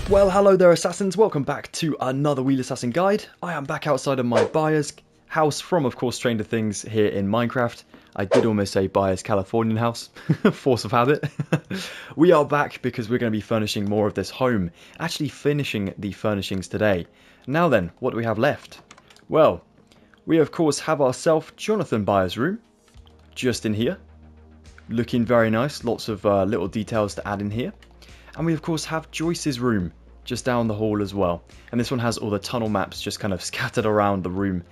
Well, hello there assassins, welcome back to another Wheelassassin guide. I am back outside of my Byers house from, of course, StrangerThings here in Minecraft. I did almost say Byers Californian house, force of habit. We are back because we're going to be furnishing more of this home, actually finishing the furnishings today. Now then, what do we have left? Well, we of course have ourselves Jonathan Byers' room, just in here. Looking very nice, lots of little details to add in here. And we of course have Joyce's room just down the hall as well. And this one has all the tunnel maps just kind of scattered around the room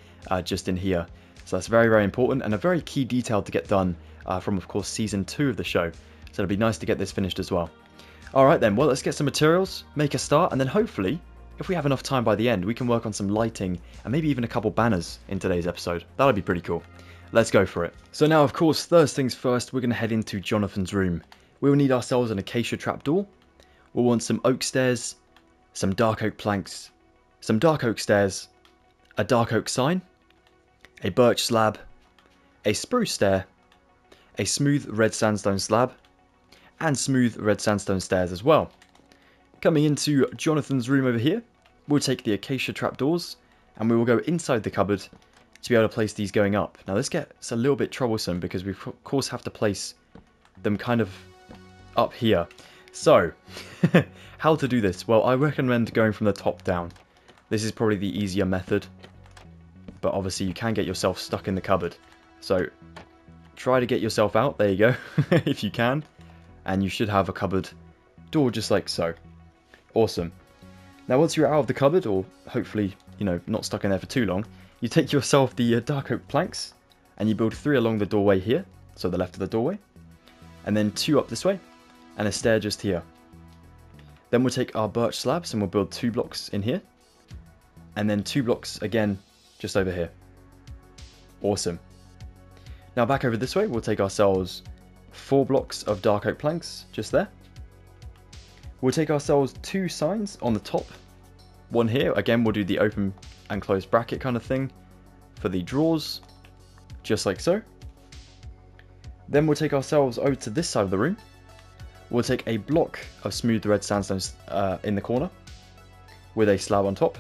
just in here. So that's very, very important and a very key detail to get done from of course season 2 of the show. So it'll be nice to get this finished as well. Alright then, well let's get some materials, make a start, and then hopefully, if we have enough time by the end, we can work on some lighting and maybe even a couple banners in today's episode. That'll be pretty cool. Let's go for it. So now of course, first things first, we're going to head into Jonathan's room. We will need ourselves an acacia trapdoor. We'll want some oak stairs, some dark oak planks, some dark oak stairs, a dark oak sign, a birch slab, a spruce stair, a smooth red sandstone slab, and smooth red sandstone stairs as well. Coming into Jonathan's room over here, we'll take the acacia trapdoors and we will go inside the cupboard to be able to place these going up. Now this gets a little bit troublesome because we of course have to place them kind of up here. So, how to do this? Well, I recommend going from the top down. This is probably the easier method, but obviously you can get yourself stuck in the cupboard. So, try to get yourself out, there you go, if you can, and you should have a cupboard door just like so. Awesome. Now once you're out of the cupboard, or hopefully, you know, not stuck in there for too long, you take yourself the dark oak planks, and you build 3 along the doorway here, so the left of the doorway, and then 2 up this way, and a stair just here. Then we'll take our birch slabs and we'll build 2 blocks in here. And then 2 blocks again just over here. Awesome. Now back over this way, we'll take ourselves 4 blocks of dark oak planks just there. We'll take ourselves 2 signs on the top. One here, again we'll do the open and closed bracket kind of thing for the drawers, just like so. Then we'll take ourselves over to this side of the room. We'll take a block of smooth red sandstone in the corner with a slab on top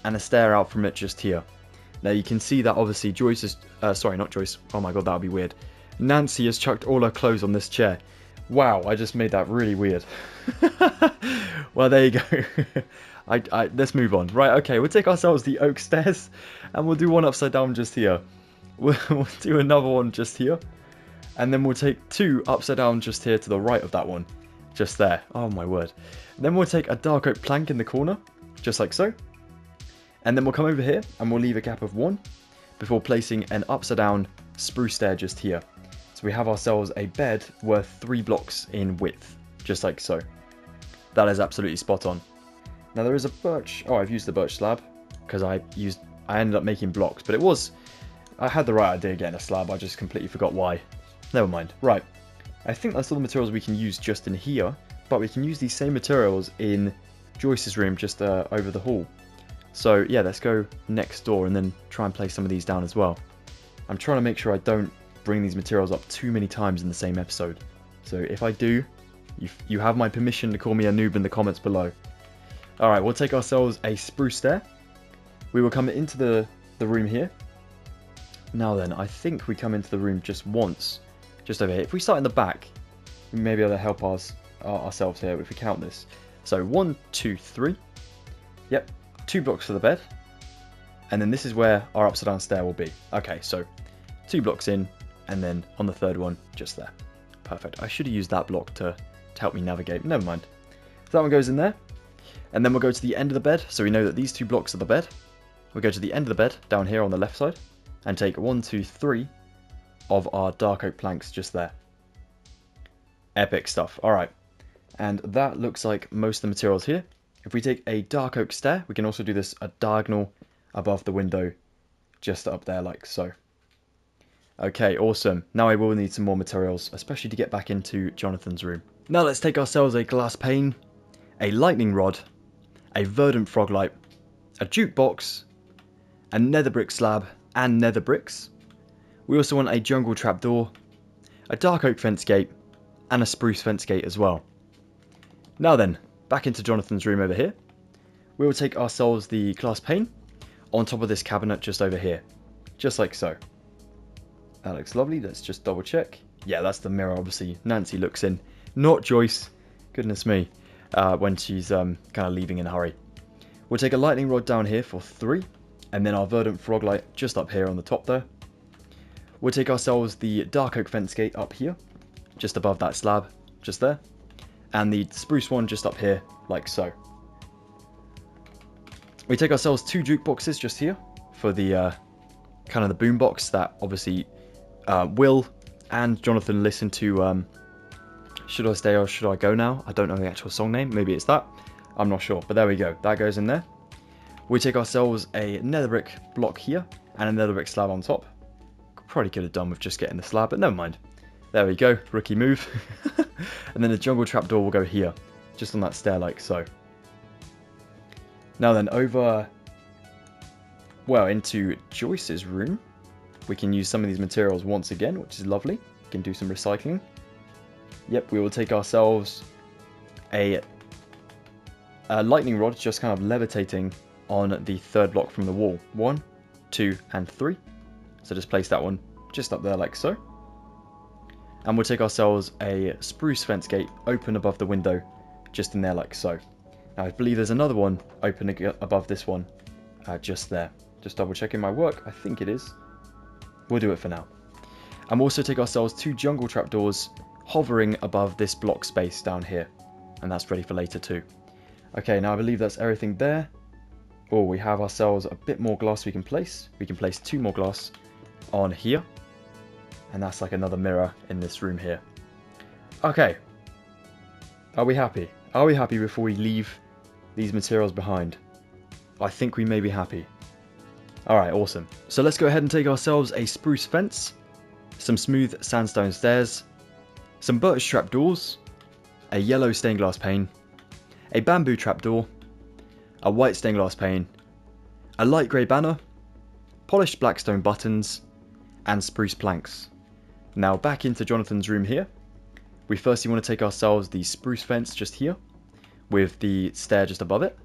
and a stair out from it just here. Now you can see that obviously Joyce is, sorry not Joyce, oh my god that would be weird. Nancy has chucked all her clothes on this chair. Wow, I just made that really weird. Well there you go. Let's move on. Right, okay, we'll take ourselves the oak stairs and we'll do one upside down just here. We'll do another one just here. And then we'll take 2 upside down just here to the right of that one. Just there. Oh my word. Then we'll take a dark oak plank in the corner. Just like so. And then we'll come over here and we'll leave a gap of 1. Before placing an upside down spruce stair just here. So we have ourselves a bed worth 3 blocks in width. Just like so. That is absolutely spot on. Now there is a birch. Oh, I've used the birch slab. Because I ended up making blocks. But I had the right idea getting a slab. I just completely forgot why. Never mind. Right. I think that's all the materials we can use just in here, but we can use these same materials in Joyce's room just over the hall. So yeah, let's go next door and then try and place some of these down as well. I'm trying to make sure I don't bring these materials up too many times in the same episode. So if I do, you have my permission to call me a noob in the comments below. Alright, we'll take ourselves a spruce stair. We will come into the room here. Now then, I think we come into the room just once. Just over here. If we start in the back, we may be able to help ourselves here if we count this. So 1, 2, 3. Yep, 2 blocks for the bed. And then this is where our upside down stair will be. Okay, so 2 blocks in, and then on the 3rd one, just there. Perfect. I should have used that block to help me navigate. Never mind. So that one goes in there. And then we'll go to the end of the bed. So we know that these 2 blocks are the bed. We'll go to the end of the bed, down here on the left side. And take 1, 2, 3 of our dark oak planks just there. Epic stuff. Alright. And that looks like most of the materials here. If we take a dark oak stair, we can also do this a diagonal above the window. Just up there like so. Okay, awesome. Now I will need some more materials, especially to get back into Jonathan's room. Now let's take ourselves a glass pane, a lightning rod, a verdant frog light, a jukebox, a nether brick slab, and nether bricks. We also want a jungle trapdoor, a dark oak fence gate, and a spruce fence gate as well. Now then, back into Jonathan's room over here. We will take ourselves the glass pane on top of this cabinet just over here. Just like so. That looks lovely. Let's just double check. Yeah, that's the mirror obviously Nancy looks in. Not Joyce. Goodness me. When she's kind of leaving in a hurry. We'll take a lightning rod down here for 3. And then our verdant frog light just up here on the top there. We'll take ourselves the dark oak fence gate up here. Just above that slab. Just there. And the spruce one just up here, like so. We take ourselves 2 jukeboxes just here for the kind of the boombox that obviously Will and Jonathan listen to. Should I Stay or Should I Go Now? I don't know the actual song name. Maybe it's that. I'm not sure, but there we go. That goes in there. We take ourselves a nether brick block here and a nether brick slab on top. Probably could have done with just getting the slab, but never mind. There we go, rookie move. And then the jungle trapdoor will go here, just on that stair like so. Now then, over, well, into Joyce's room. We can use some of these materials once again, which is lovely. We can do some recycling. Yep, we will take ourselves a lightning rod just kind of levitating on the 3rd block from the wall. 1, 2, and 3. So just place that one just up there like so. And we'll take ourselves a spruce fence gate open above the window, just in there like so. Now I believe there's another one open above this one, just there. Just double checking my work, I think it is. We'll do it for now. And we'll also take ourselves 2 jungle trapdoors hovering above this block space down here. And that's ready for later too. Okay, now I believe that's everything there. Oh, we have ourselves a bit more glass we can place. We can place 2 more glass on here. And that's like another mirror in this room here. Okay. Are we happy? Are we happy before we leave these materials behind? I think we may be happy. Alright, awesome. So let's go ahead and take ourselves a spruce fence, some smooth sandstone stairs, some birch trapdoors, a yellow stained glass pane, a bamboo trapdoor, a white stained glass pane, a light grey banner, polished black stone buttons, and spruce planks. Now back into Jonathan's room here. We firstly want to take ourselves the spruce fence just here, with the stair just above it.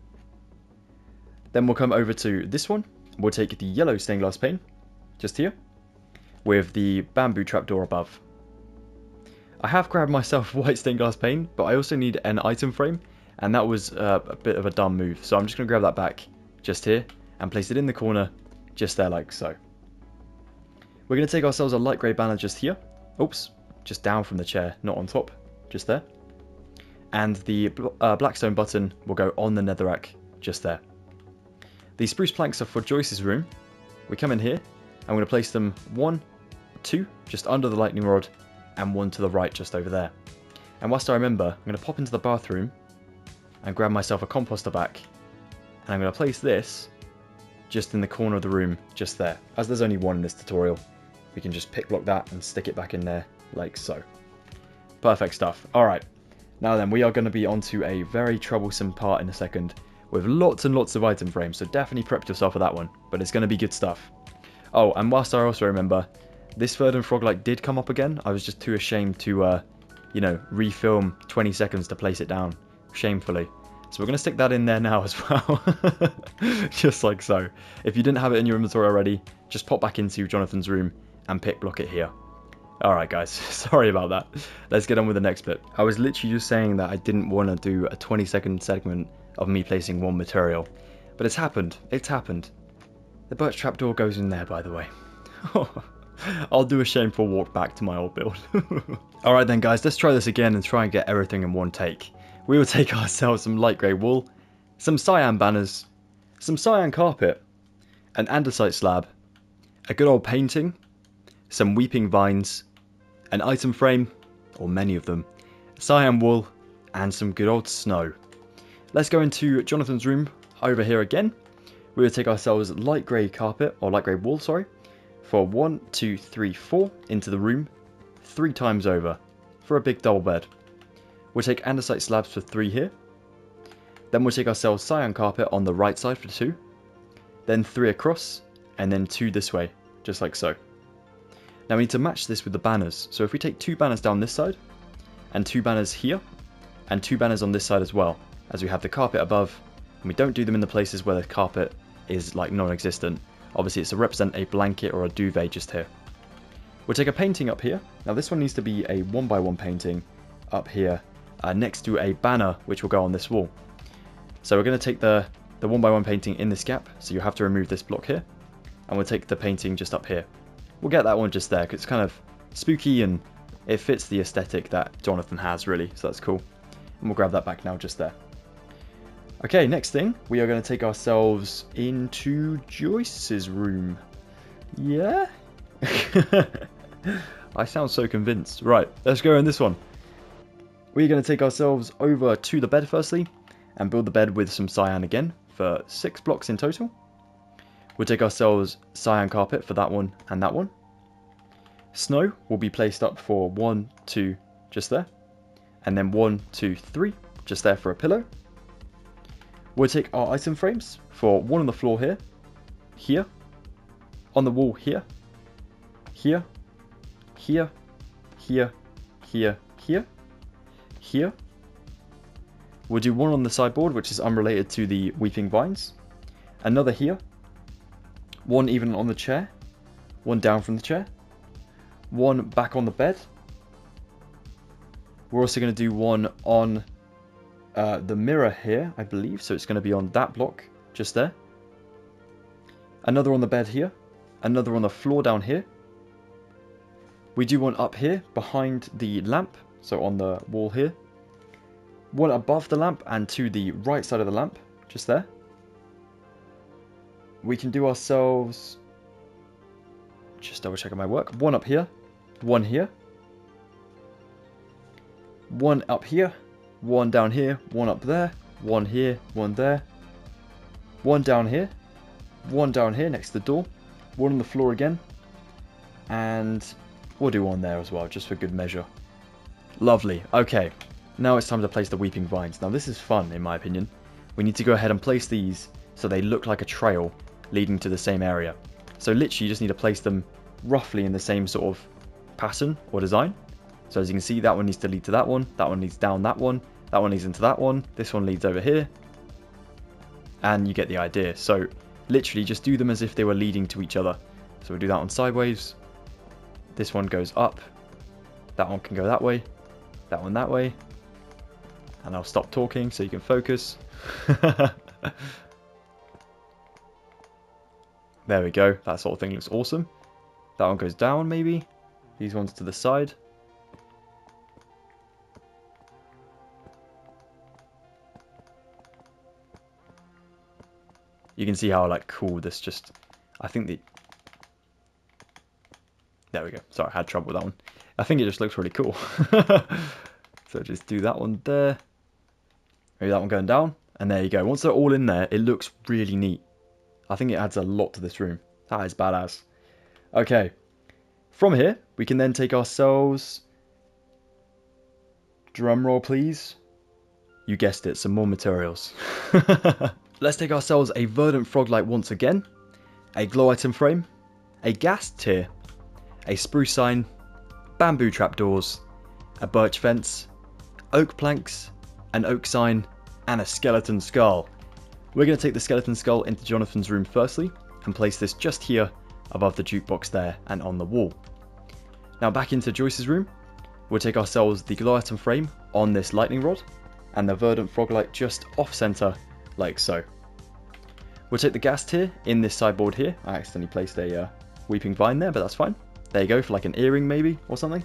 Then we'll come over to this one. We'll take the yellow stained glass pane, just here, with the bamboo trapdoor above. I have grabbed myself white stained glass pane, but I also need an item frame, and that was a bit of a dumb move. So I'm just going to grab that back, just here, and place it in the corner, just there like so. We're going to take ourselves a light grey banner just here. Oops, just down from the chair, not on top, just there. And the blackstone button will go on the netherrack, just there. The spruce planks are for Joyce's room. We come in here, and we're going to place them 1, 2, just under the lightning rod, and 1 to the right, just over there. And whilst I remember, I'm going to pop into the bathroom, and grab myself a composter back, and I'm going to place this just in the corner of the room, just there. As there's only one in this tutorial, we can just pick block that and stick it back in there, like so. Perfect stuff. Alright, now then, we are going to be onto a very troublesome part in a second, with lots and lots of item frames, so definitely prep yourself for that one, but it's going to be good stuff. Oh, and whilst I also remember, this verdant frog light did come up again. I was just too ashamed to, you know, refilm 20 seconds to place it down, shamefully. So we're going to stick that in there now as well, just like so. If you didn't have it in your inventory already, just pop back into Jonathan's room and pick block it here. Alright guys, sorry about that. Let's get on with the next bit. I was literally just saying that I didn't want to do a 20-second segment of me placing one material. But it's happened. It's happened. The birch trapdoor goes in there, by the way. I'll do a shameful walk back to my old build. Alright then guys, let's try this again and try and get everything in one take. We will take ourselves some light grey wool, some cyan banners, some cyan carpet, an andesite slab, a good old painting, some weeping vines, an item frame, or many of them, cyan wool, and some good old snow. Let's go into Jonathan's room over here again. We will take ourselves light grey carpet, or light grey wool, sorry, for 1, 2, 3, 4 into the room, 3 times over, for a big double bed. We'll take andesite slabs for 3 here. Then we'll take ourselves cyan carpet on the right side for 2. Then 3 across, and then 2 this way, just like so. Now we need to match this with the banners. So if we take 2 banners down this side, and 2 banners here, and 2 banners on this side as well, as we have the carpet above, and we don't do them in the places where the carpet is like non-existent. Obviously it's to represent a blanket or a duvet just here. We'll take a painting up here. Now this one needs to be a 1x1 painting up here next to a banner which will go on this wall. So we're going to take the 1x1 painting in this gap, so you have to remove this block here, and we'll take the painting just up here. We'll get that one just there because it's kind of spooky and it fits the aesthetic that Jonathan has really, so that's cool. And we'll grab that back now just there. Okay, next thing, we are going to take ourselves into Joyce's room. Yeah? I sound so convinced. Right, let's go in this one. We're going to take ourselves over to the bed firstly, and build the bed with some cyan again, for 6 blocks in total. We'll take ourselves cyan carpet for that one and that one. Snow will be placed up for 1, 2, just there. And then 1, 2, 3, just there for a pillow. We'll take our item frames for one on the floor here, here, on the wall here, here, here, here, here, here, here. We'll do one on the sideboard, which is unrelated to the weeping vines. Another here. One even on the chair. One down from the chair. One back on the bed. We're also going to do one on the mirror here, I believe. So it's going to be on that block, just there. Another on the bed here. Another on the floor down here. We do one up here, behind the lamp. So on the wall here. One above the lamp and to the right side of the lamp, just there. We can do ourselves, just double checking my work, one up here, one here, one up here, one down here, one up there, one here, one there, one down here next to the door, one on the floor again, and we'll do one there as well, just for good measure. Lovely, okay. Now it's time to place the weeping vines. Now this is fun in my opinion. We need to go ahead and place these so they look like a trail leading to the same area. So literally you just need to place them roughly in the same sort of pattern or design. So as you can see, that one needs to lead to that one leads down that one leads into that one, this one leads over here. And you get the idea. So literally just do them as if they were leading to each other. So we'll do that one sideways. This one goes up. That one can go that way. That one that way. And I'll stop talking so you can focus. There we go. That sort of thing looks awesome. That one goes down maybe. These ones to the side. You can see how like cool this just... I think the... There we go. Sorry, I had trouble with that one. I think it just looks really cool. So just do that one there. Maybe that one going down. And there you go. Once they're all in there, it looks really neat. I think it adds a lot to this room. That is badass. Okay. From here, we can then take ourselves... Drum roll, please. You guessed it, some more materials. Let's take ourselves a verdant frog light once again. A glow item frame. A gas tier. A spruce sign. Bamboo trapdoors. A birch fence. Oak planks. An oak sign, and a skeleton skull. We're going to take the skeleton skull into Jonathan's room firstly, and place this just here above the jukebox there and on the wall. Now back into Joyce's room, we'll take ourselves the glow item frame on this lightning rod, and the verdant frog light just off center, like so. We'll take the gas tier in this sideboard here. I accidentally placed a weeping vine there, but that's fine. There you go, for like an earring maybe, or something.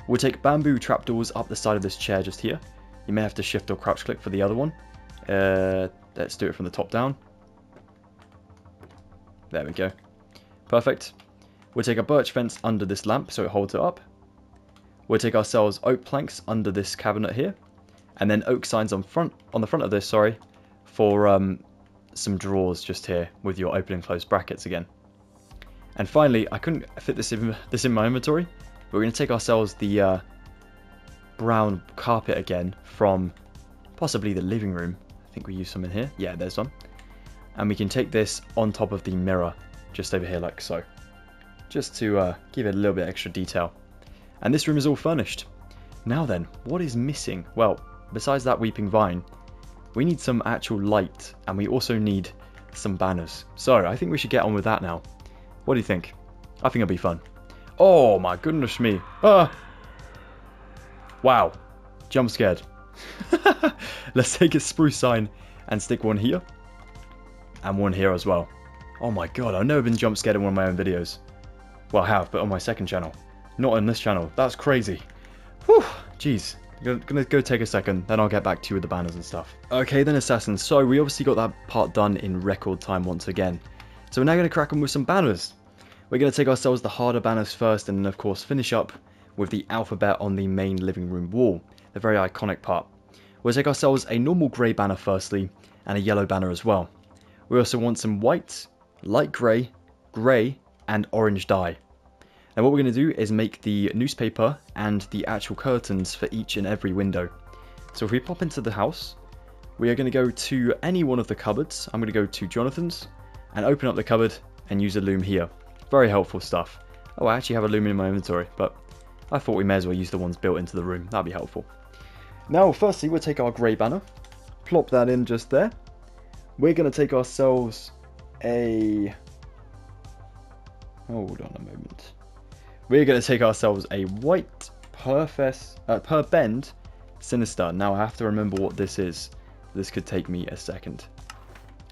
We'll take bamboo trapdoors up the side of this chair just here. You may have to shift or crouch click for the other one. Let's do it from the top down. There we go. Perfect. We'll take a birch fence under this lamp so it holds it up. We'll take ourselves oak planks under this cabinet here. And then oak signs on the front of this, sorry, for some drawers just here with your open and closed brackets again. And finally, I couldn't fit this in my inventory. But we're going to take ourselves the... brown carpet again from possibly the living room. I think we use some in here. Yeah, there's one. And we can take this on top of the mirror just over here like so. Just to give it a little bit extra detail. And this room is all furnished. Now then, what is missing? Well, besides that weeping vine, we need some actual light, and we also need some banners. So I think we should get on with that now. What do you think? I think it'll be fun. Oh my goodness me. Ah! Wow. Jump scared. Let's take a spruce sign and stick one here. And one here as well. Oh my god, I've never been jump scared in one of my own videos. Well, I have, but on my second channel. Not on this channel. That's crazy. Whew. Jeez. Gonna go take a second, then I'll get back to you with the banners and stuff. Okay then, Assassins. So we obviously got that part done in record time once again. So we're now going to crack on with some banners. We're going to take ourselves the harder banners first, and then of course finish up with the alphabet on the main living room wall. The very iconic part. We'll take ourselves a normal grey banner firstly, and a yellow banner as well. We also want some white, light grey, grey, and orange dye. Now what we're going to do is make the newspaper and the actual curtains for each and every window. So if we pop into the house, we are going to go to any one of the cupboards. I'm going to go to Jonathan's and open up the cupboard and use a loom here. Very helpful stuff. Oh, I actually have a loom in my inventory, but I thought we may as well use the ones built into the room. That'd be helpful. Now firstly we'll take our grey banner, plop that in just there. We're going to take ourselves a... Hold on a moment. We're going to take ourselves a white per bend sinister. Now I have to remember what this is. This could take me a second.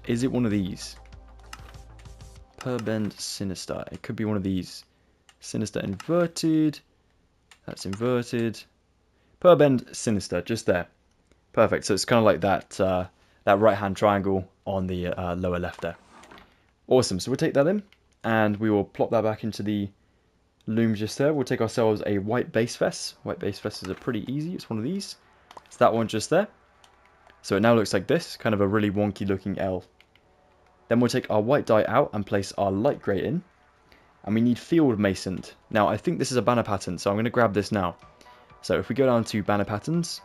Is it one of these? Per bend sinister. It could be one of these. Sinister inverted. That's inverted. Per bend sinister. Just there. Perfect. So it's kind of like that that right hand triangle on the lower left there. Awesome. So we'll take that in and we will plop that back into the loom just there. We'll take ourselves a white base vest. White base vests are pretty easy. It's one of these. It's that one just there. So it now looks like this, kind of a really wonky looking L. Then we'll take our white dye out and place our light grey in. And we need field masoned. Now I think this is a banner pattern, so I'm going to grab this now. So if we go down to banner patterns,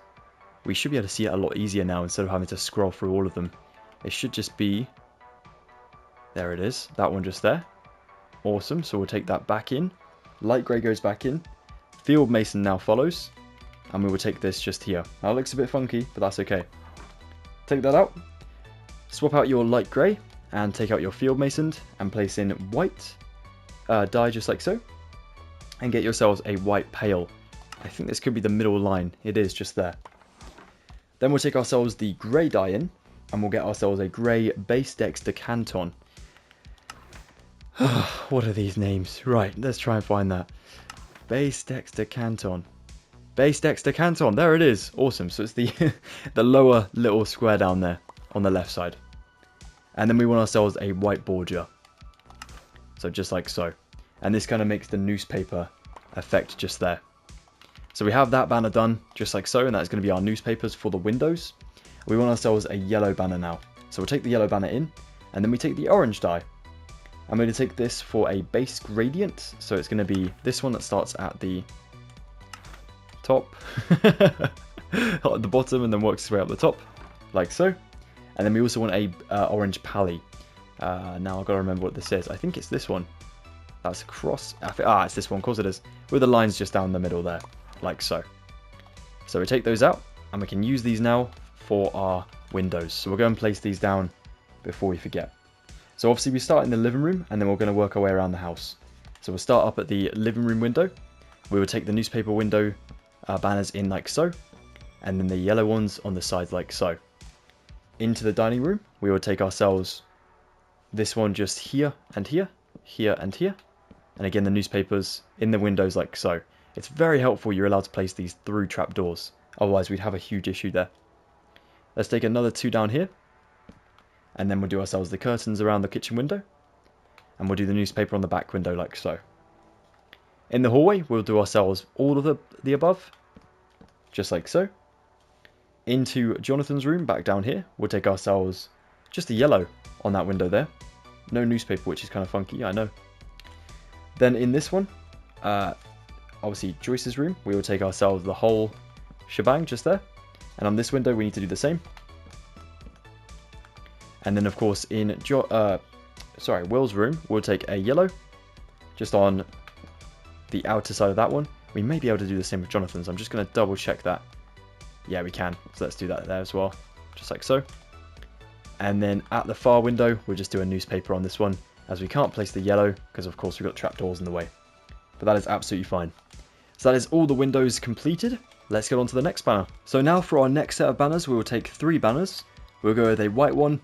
we should be able to see it a lot easier now instead of having to scroll through all of them. It should just be... There it is. That one just there. Awesome. So we'll take that back in. Light grey goes back in. Field mason now follows. And we will take this just here. Now it looks a bit funky, but that's okay. Take that out. Swap out your light grey. And take out your field masoned. And place in white dye just like so. And get yourselves a white pale. I think this could be the middle line. It is just there. Then we'll take ourselves the grey dye in. And we'll get ourselves a grey base dexter canton. What are these names? Right, let's try and find that. Base Dexter Canton. Base Dexter Canton, there it is. Awesome, so it's the the lower little square down there on the left side. And then we want ourselves a white border. So just like so. And this kind of makes the newspaper effect just there. So we have that banner done just like so, and that's going to be our newspapers for the windows. We want ourselves a yellow banner now. So we'll take the yellow banner in, and then we take the orange dye. I'm going to take this for a base gradient, so it's going to be this one that starts at the top, at the bottom, and then works its way up the top, like so. And then we also want a orange pally. Now I've got to remember what this is. I think it's this one. That's across. It's this one, of course it is. With the lines just down the middle there, like so. So we take those out, and we can use these now for our windows. So we'll go and place these down before we forget. So obviously we start in the living room, and then we're going to work our way around the house. So we'll start up at the living room window. We will take the newspaper window banners in like so, and then the yellow ones on the sides like so. Into the dining room, we will take ourselves this one just here and here, here and here, and again the newspapers in the windows like so. It's very helpful you're allowed to place these through trapdoors, otherwise we'd have a huge issue there. Let's take another two down here. And then we'll do ourselves the curtains around the kitchen window. And we'll do the newspaper on the back window like so. In the hallway, we'll do ourselves all of the above. Just like so. Into Jonathan's room, back down here, we'll take ourselves just a yellow on that window there. No newspaper, which is kind of funky, I know. Then in this one, obviously Joyce's room, we will take ourselves the whole shebang just there. And on this window, we need to do the same. And then, of course, in Will's room, we'll take a yellow just on the outer side of that one. We may be able to do the same with Jonathan's. I'm just going to double check that. Yeah, we can. So let's do that there as well. just like so. And then at the far window, we'll just do a newspaper on this one, as we can't place the yellow, because of course we've got trapdoors in the way. But that is absolutely fine. So that is all the windows completed. Let's get on to the next banner. So now for our next set of banners, we will take 3 banners. We'll go with a white one,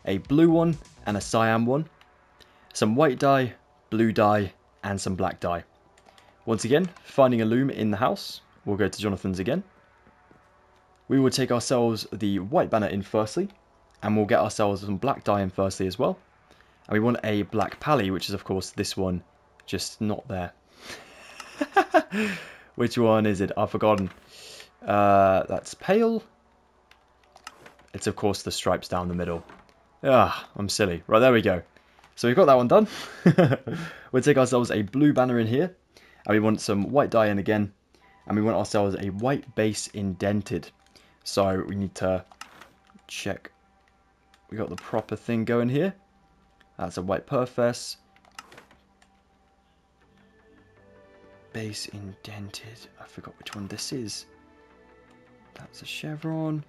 a blue one, and a cyan one. Some white dye, blue dye, and some black dye. Once again, finding a loom in the house. We'll go to Jonathan's again. We will take ourselves the white banner in firstly, and we'll get ourselves some black dye in firstly as well. And we want a black pally, which is of course this one, just not there. Which one is it? I've forgotten. That's pale. It's of course the stripes down the middle. Ah, I'm silly. Right, there we go. So we've got that one done. We'll take ourselves a blue banner in here. And we want some white dye in again. And we want ourselves a white base indented. So we need to check. We got the proper thing going here. That's a white perfess. Base indented. I forgot which one this is. That's a chevron.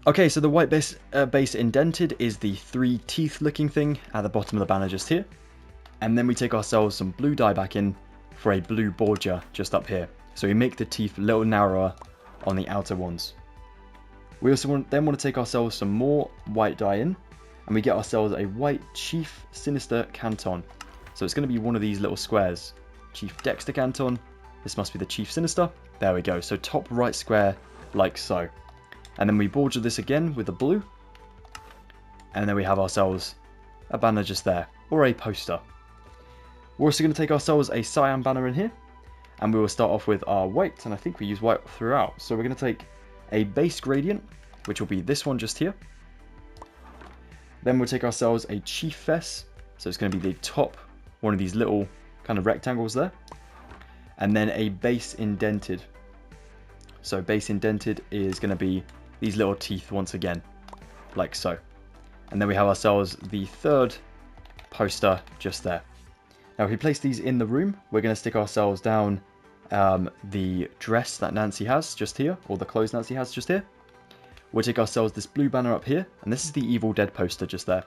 Okay, so the white base indented is the 3 teeth looking thing at the bottom of the banner just here. And then we take ourselves some blue dye back in for a blue border just up here. So we make the teeth a little narrower on the outer ones. We also want to take ourselves some more white dye in. And we get ourselves a white Chief Sinister Canton. So it's going to be one of these little squares. Chief Dexter Canton. This must be the Chief Sinister. There we go. So top right square like so. And then we border this again with the blue. And then we have ourselves a banner just there. Or a poster. We're also going to take ourselves a cyan banner in here. And we will start off with our white. And I think we use white throughout. So we're going to take a base gradient. Which will be this one just here. Then we'll take ourselves a Chief Fess. So it's going to be the top one of these little kind of rectangles there. And then a base indented. So base indented is going to be these little teeth once again, like so. And then we have ourselves the 3rd poster just there. Now if we place these in the room, we're going to stick ourselves down the dress that Nancy has just here, or the clothes Nancy has just here. We'll take ourselves this blue banner up here, and this is the Evil Dead poster just there.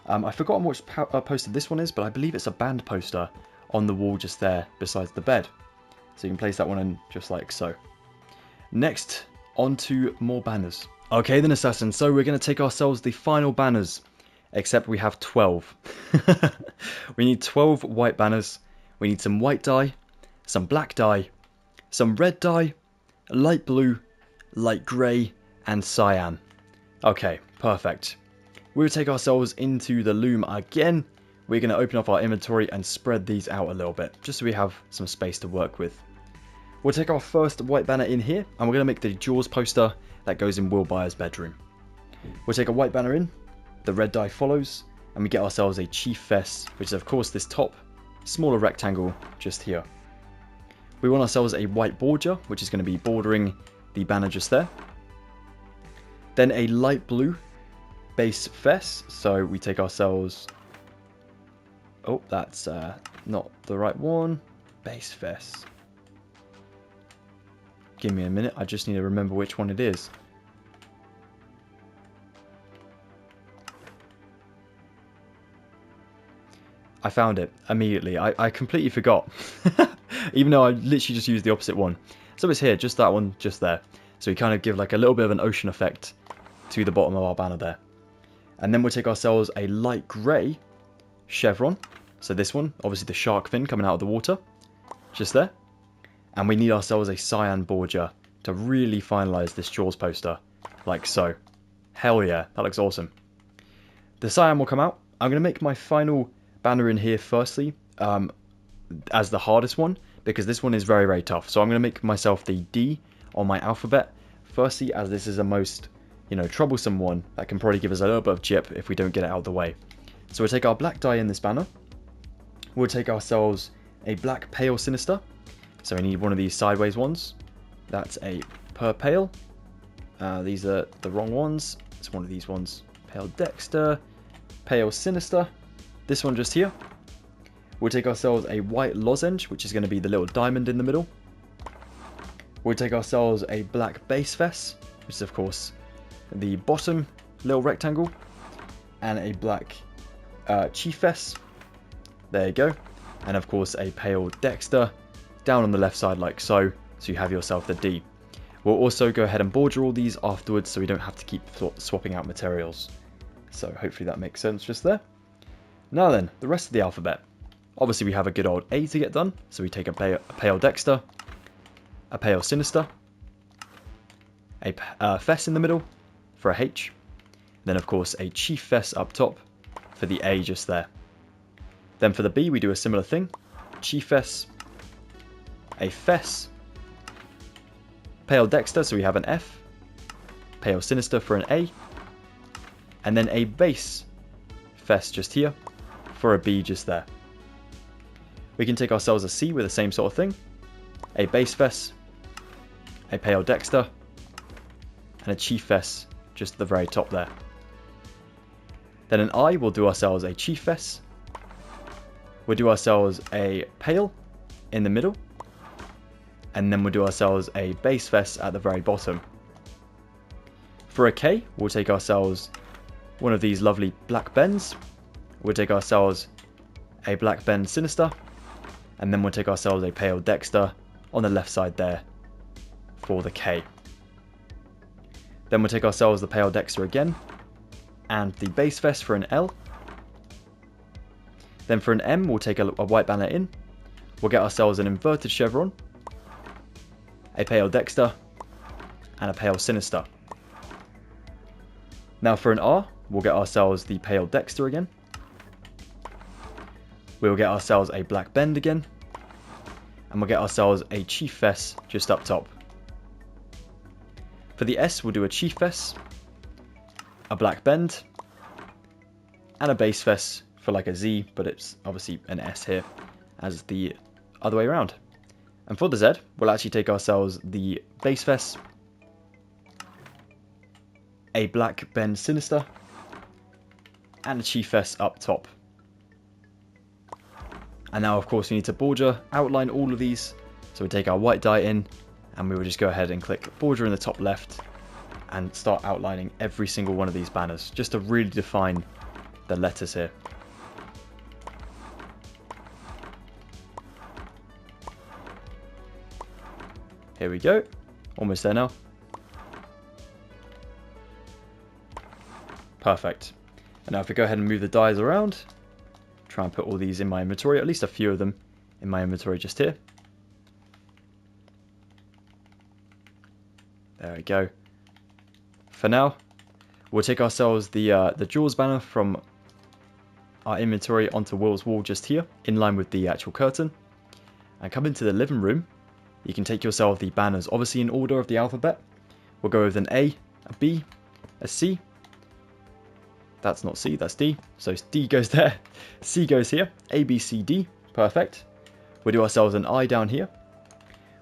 I've forgotten which poster this one is, but I believe it's a band poster on the wall just there besides the bed. So you can place that one in just like so. Next, on to more banners. Okay then, Assassin, so we're going to take ourselves the final banners, except we have 12. We need 12 white banners, we need some white dye, some black dye, some red dye, light blue, light grey, and cyan. Okay, perfect. We'll take ourselves into the loom again. We're going to open up our inventory and spread these out a little bit, just so we have some space to work with. We'll take our first white banner in here, and we're going to make the Jaws poster that goes in Will Byers' bedroom. We'll take a white banner in, the red dye follows, and we get ourselves a Chief Fess, which is of course this top, smaller rectangle just here. We want ourselves a white border, which is going to be bordering the banner just there. Then a light blue base fess, so we take ourselves... Oh, that's not the right one. Base fess. Give me a minute, I just need to remember which one it is. I found it immediately. I completely forgot. Even though I literally just used the opposite one. So it's here, just that one, just there. So we kind of give like a little bit of an ocean effect to the bottom of our banner there. And then we'll take ourselves a light grey chevron. So this one, obviously the shark fin coming out of the water. Just there. And we need ourselves a cyan border to really finalise this Jaws poster. Like so. Hell yeah, that looks awesome. The cyan will come out. I'm going to make my final banner in here firstly as the hardest one. Because this one is very, very tough. So I'm going to make myself the D on my alphabet. Firstly, as this is the most, troublesome one. That can probably give us a little bit of jip if we don't get it out of the way. So we'll take our black dye in this banner. We'll take ourselves a black pale sinister. So we need one of these sideways ones. That's a per pale. These are the wrong ones. It's one of these ones. Pale Dexter, pale sinister. This one just here. We'll take ourselves a white lozenge, which is going to be the little diamond in the middle. We'll take ourselves a black base fess, which is of course the bottom little rectangle, and a black chief fess. There you go. And of course a pale Dexter down on the left side like so. So you have yourself the D. We'll also go ahead and border all these afterwards so we don't have to keep swapping out materials. So hopefully that makes sense just there. Now then, the rest of the alphabet. Obviously we have a good old A to get done. So we take a pale Dexter, a pale sinister, a fess in the middle for a H. Then of course a chief fess up top for the A just there. Then for the B we do a similar thing. Chief fess, a fess, pale Dexter, so we have an F, pale sinister for an A, and then a base fess just here for a B just there. We can take ourselves a C with the same sort of thing, a base fess, a pale Dexter, and a chief fess just at the very top there. Then an I, we'll do ourselves a chief fess, we'll do ourselves a pale in the middle, and then we'll do ourselves a base fess at the very bottom. For a K, we'll take ourselves one of these lovely black bends. We'll take ourselves a black bend sinister, and then we'll take ourselves a pale Dexter on the left side there for the K. Then we'll take ourselves the pale Dexter again, and the base fess for an L. Then for an M, we'll take a white banner in. We'll get ourselves an inverted chevron, a pale Dexter, and a pale sinister. Now for an R, we'll get ourselves the pale Dexter again. We'll get ourselves a black bend again, and we'll get ourselves a chief fess just up top. For the S, we'll do a chief fess, a black bend, and a base fess for like a Z, but it's obviously an S here as the other way around. And for the Z, we'll actually take ourselves the base fess, a black bend sinister, and a chief fess up top. And now of course we need to border, outline all of these. So we take our white dye in, and we will just go ahead and click border in the top left and start outlining every single one of these banners, just to really define the letters here. Here we go, almost there now. Perfect. And now if we go ahead and move the dyes around, try and put all these in my inventory, at least a few of them in my inventory just here. There we go. For now, we'll take ourselves the Jaws banner from our inventory onto Will's wall just here, in line with the actual curtain. And come into the living room. You can take yourself the banners, obviously in order of the alphabet. We'll go with an A, a B, a C. That's not C, that's D. So D goes there, C goes here, A, B, C, D. Perfect. We'll do ourselves an I down here.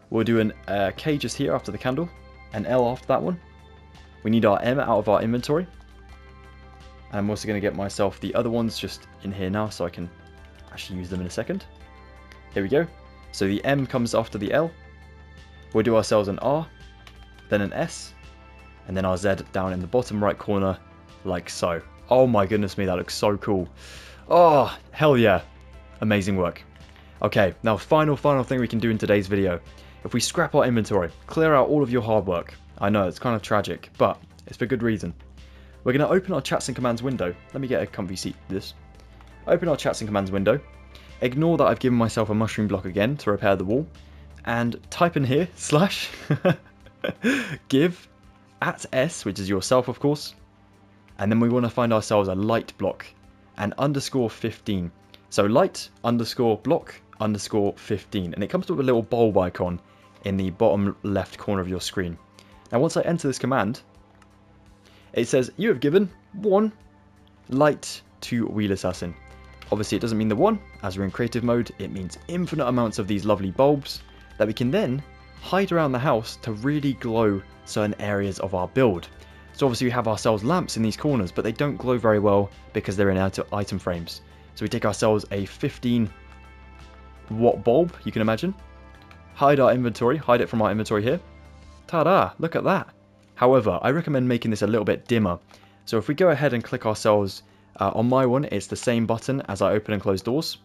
We'll do an K just here after the candle, an L after that one. We need our M out of our inventory. And I'm also going to get myself the other ones just in here now so I can actually use them in a second. Here we go. So the M comes after the L. We'll do ourselves an R, then an S, and then our Z down in the bottom right corner, like so. Oh my goodness me, that looks so cool. Oh, hell yeah. Amazing work. Okay, now final thing we can do in today's video. If we scrap our inventory, clear out all of your hard work. I know, it's kind of tragic, but it's for good reason. We're going to open our chats and commands window. Let me get a comfy seat for this. Open our chats and commands window. Ignore that I've given myself a mushroom block again to repair the wall. And type in here, slash, give @s, which is yourself of course. And then we want to find ourselves a light block and _15. So light _block _15. And it comes with a little bulb icon in the bottom left corner of your screen. Now once I enter this command, it says you have given 1 light to Wheelassassin. Obviously it doesn't mean the one, as we're in creative mode, it means infinite amounts of these lovely bulbs that we can then hide around the house to really glow certain areas of our build. So obviously we have ourselves lamps in these corners, but they don't glow very well because they're in item frames. So we take ourselves a 15 watt bulb, you can imagine, hide our inventory, hide it from our inventory here. Ta-da, look at that. However, I recommend making this a little bit dimmer. So if we go ahead and click ourselves, on my one, it's the same button as I open and close doors.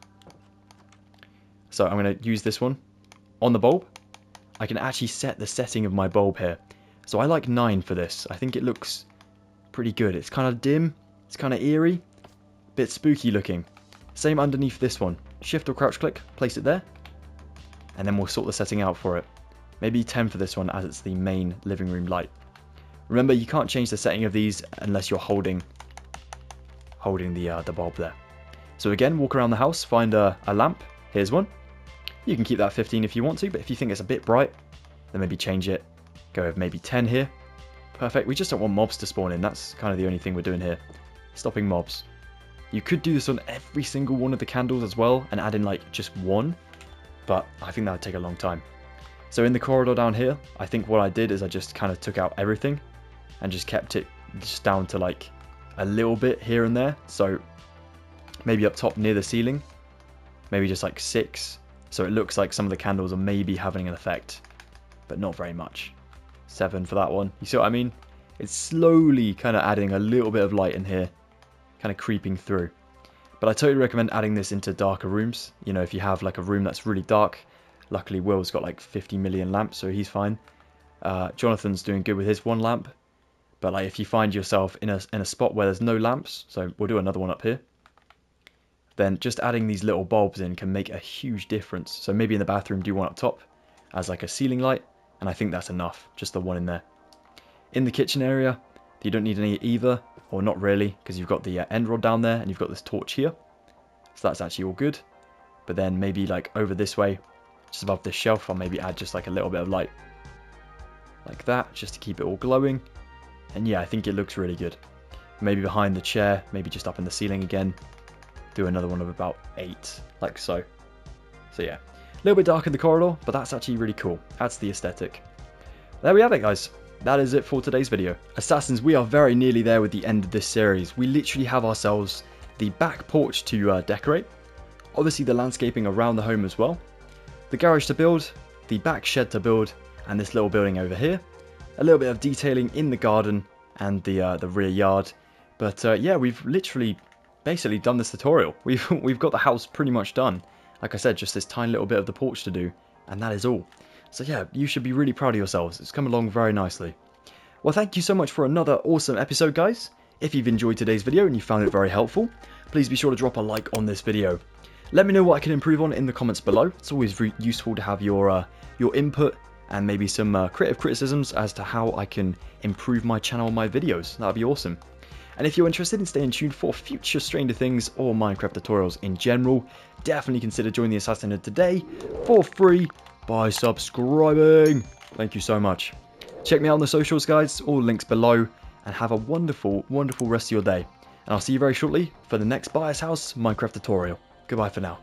So I'm going to use this one on the bulb. I can actually set the setting of my bulb here. So I like 9 for this. I think it looks pretty good. It's kind of dim, it's kind of eerie, bit spooky looking. Same underneath this one. Shift or crouch click, place it there, and then we'll sort the setting out for it. Maybe 10 for this one as it's the main living room light. Remember, you can't change the setting of these unless you're holding the bulb there. So again, walk around the house, find a lamp. Here's one. You can keep that 15 if you want to, but if you think it's a bit bright, then maybe change it. Go with maybe 10 here. Perfect. We just don't want mobs to spawn in. That's kind of the only thing we're doing here. Stopping mobs. You could do this on every single one of the candles as well and add in like just one, but I think that would take a long time. So in the corridor down here, I think what I did is I just kind of took out everything and just kept it just down to like a little bit here and there. So maybe up top near the ceiling, maybe just like 6. So it looks like some of the candles are maybe having an effect, but not very much. 7 for that one. You see what I mean? It's slowly kind of adding a little bit of light in here, kind of creeping through. But I totally recommend adding this into darker rooms. You know, if you have like a room that's really dark. Luckily Will's got like 50 million lamps, so he's fine. Jonathan's doing good with his 1 lamp. But like if you find yourself in a spot where there's no lamps, so we'll do another one up here, then just adding these little bulbs in can make a huge difference. So maybe in the bathroom do one up top as like a ceiling light, and I think that's enough, just the one in there. In the kitchen area, you don't need any either, or not really, because you've got the end rod down there and you've got this torch here. So that's actually all good. But then maybe like over this way, just above this shelf, I'll maybe add just like a little bit of light. Like that, just to keep it all glowing. And yeah, I think it looks really good. Maybe behind the chair, maybe just up in the ceiling again. Do another one of about 8, like so. So yeah, a little bit dark in the corridor, but that's actually really cool. Adds to the aesthetic. There we have it, guys. That is it for today's video. Assassins, we are very nearly there with the end of this series. We literally have ourselves the back porch to decorate. Obviously the landscaping around the home as well. The garage to build, the back shed to build, and this little building over here. A little bit of detailing in the garden and the rear yard. But yeah, we've literally basically done this tutorial. We've got the house pretty much done. Like I said, just this tiny little bit of the porch to do, and that is all. So yeah, you should be really proud of yourselves. It's come along very nicely. Well, thank you so much for another awesome episode, guys. If you've enjoyed today's video and you found it very helpful, please be sure to drop a like on this video. Let me know what I can improve on in the comments below. It's always very useful to have your input and maybe some creative criticisms as to how I can improve my channel and my videos. That would be awesome. And if you're interested in staying tuned for future Stranger Things or Minecraft tutorials in general, definitely consider joining the Assassin today for free by subscribing. Thank you so much. Check me out on the socials, guys, all links below, and have a wonderful, wonderful rest of your day. And I'll see you very shortly for the next Byers House Minecraft tutorial. Goodbye for now.